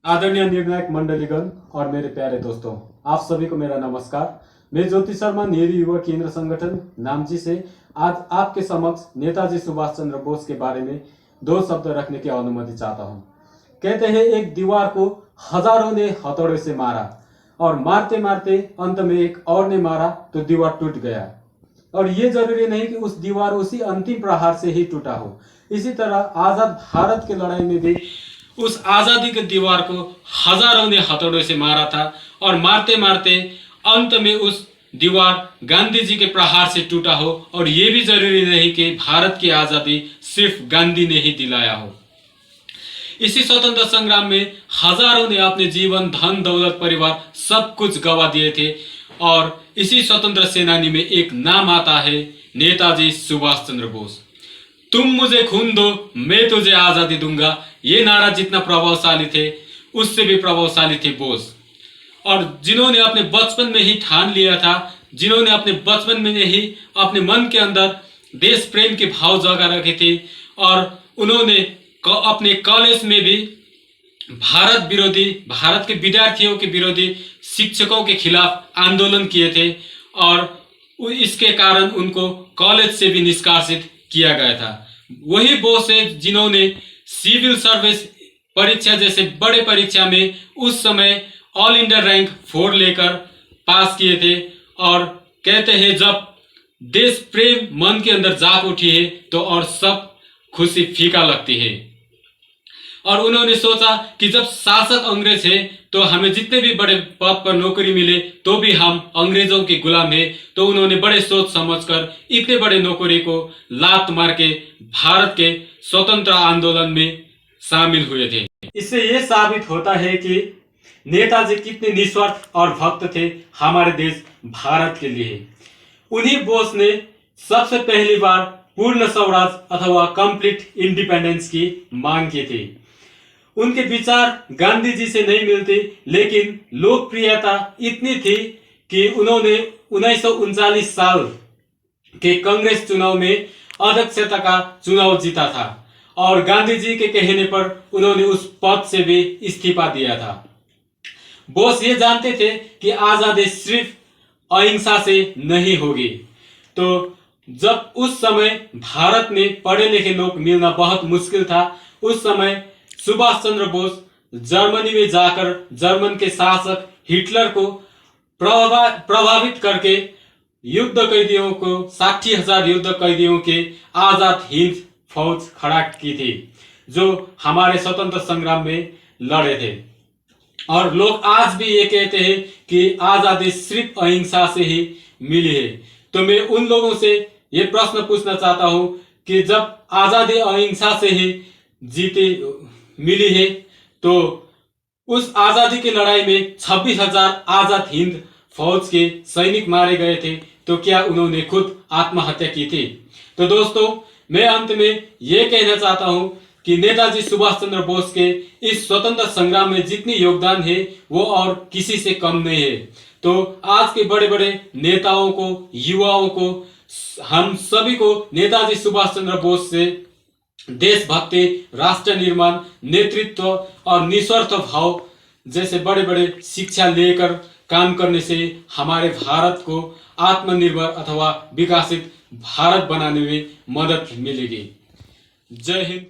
आदरणीय निर्णायक मंडलीगण और मेरे प्यारे दोस्तों, आप सभी को मेरा नमस्कार। मैं ज्योति शर्मा, नेहरू युवा केंद्र संगठन नामची से आज आपके समक्ष नेताजी सुभाष चंद्र बोस के बारे में दो शब्द रखने की अनुमति चाहता हूं। कहते हैं एक दीवार को हजारों ने हथौड़े से मारा और मारते मारते अंत में एक और ने मारा तो दीवार टूट गया। और ये जरूरी नहीं कि उस दीवार उसी अंतिम प्रहार से ही टूटा हो। इसी तरह आजाद भारत की लड़ाई में भी उस आजादी के दीवार को हजारों ने हथौड़े से मारा था और मारते मारते अंत में उस दीवार गांधी जी के प्रहार से टूटा हो। और ये भी जरूरी नहीं कि भारत की आजादी सिर्फ गांधी ने ही दिलाया हो। इसी स्वतंत्र संग्राम में हजारों ने अपने जीवन, धन, दौलत, परिवार सब कुछ गवा दिए थे। और इसी स्वतंत्र सेनानी में एक नाम आता है, नेताजी सुभाष चंद्र बोस। तुम मुझे खून दो, मैं तुझे आजादी दूंगा। ये नारा जितना प्रभावशाली थे उससे भी प्रभावशाली थे बोस। और जिन्होंने अपने बचपन में ही ठान लिया था, जिन्होंने अपने बचपन में ही अपने मन के अंदर देश प्रेम के भाव जगा रखे थे और उन्होंने अपने कॉलेज में भी भारत विरोधी, भारत के विद्यार्थियों के विरोधी शिक्षकों के खिलाफ आंदोलन किए थे और इसके कारण उनको कॉलेज से भी निष्कासित किया गया था। वही बोस है जिन्होंने सिविल सर्विस परीक्षा जैसे बड़े परीक्षा में उस समय ऑल इंडिया रैंक 4 लेकर पास किए थे। और कहते हैं जब देश प्रेम मन के अंदर जाग उठी है तो और सब खुशी फीका लगती है। और उन्होंने सोचा कि जब शासक अंग्रेज है तो हमें जितने भी बड़े पद पर नौकरी मिले तो भी हम अंग्रेजों के गुलाम है। तो उन्होंने बड़े सोच समझकर इतने बड़े नौकरी को लात मार के भारत के स्वतंत्र आंदोलन में शामिल हुए थे। इससे ये साबित होता है कि नेताजी कितने निस्वार्थ और भक्त थे हमारे देश भारत के लिए। उन्हीं बोस ने सबसे पहली बार पूर्ण स्वराज अथवा कंप्लीट इंडिपेंडेंस की मांग की थी। उनके विचार गांधी जी से नहीं मिलते, लेकिन लोकप्रियता इतनी थी कि उन्होंने 1939 साल के कांग्रेस चुनाव में अध्यक्षता का चुनाव जीता था और गांधी जी के कहने पर उन्होंने उस पद से भी इस्तीफा दिया था। बोस ये जानते थे कि आजादी सिर्फ अहिंसा से नहीं होगी। तो जब उस समय भारत में पढ़े लिखे लोग मिलना बहुत मुश्किल था, उस समय सुभाष चंद्र बोस जर्मनी में जाकर जर्मन के शासक हिटलर को प्रभावित करके युद्ध कैदियों को 60,000 युद्ध कैदियों के आजाद हिंद फौज खड़ा की थी जो हमारे स्वतंत्र संग्राम में लड़े थे। और लोग आज भी ये कहते हैं कि आजादी सिर्फ अहिंसा से ही मिली है। तो मैं उन लोगों से ये प्रश्न पूछना चाहता हूं कि जब आजादी अहिंसा से ही मिली है तो उस आजादी की लड़ाई में 26,000 आजाद हिंद फौज के सैनिक मारे गए थे, तो क्या उन्होंने खुद आत्महत्या की थी? तो दोस्तों, मैं अंत में यह कहना चाहता हूं कि नेताजी सुभाष चंद्र बोस के इस स्वतंत्र संग्राम में जितनी योगदान है वो और किसी से कम नहीं है। तो आज के बड़े बड़े नेताओं को, युवाओं को, हम सभी को नेताजी सुभाष चंद्र बोस से देशभक्ति, राष्ट्र निर्माण, नेतृत्व और निस्वार्थ भाव जैसे बड़े बड़े शिक्षा लेकर काम करने से हमारे भारत को आत्मनिर्भर अथवा विकसित भारत बनाने में मदद मिलेगी। जय हिंद।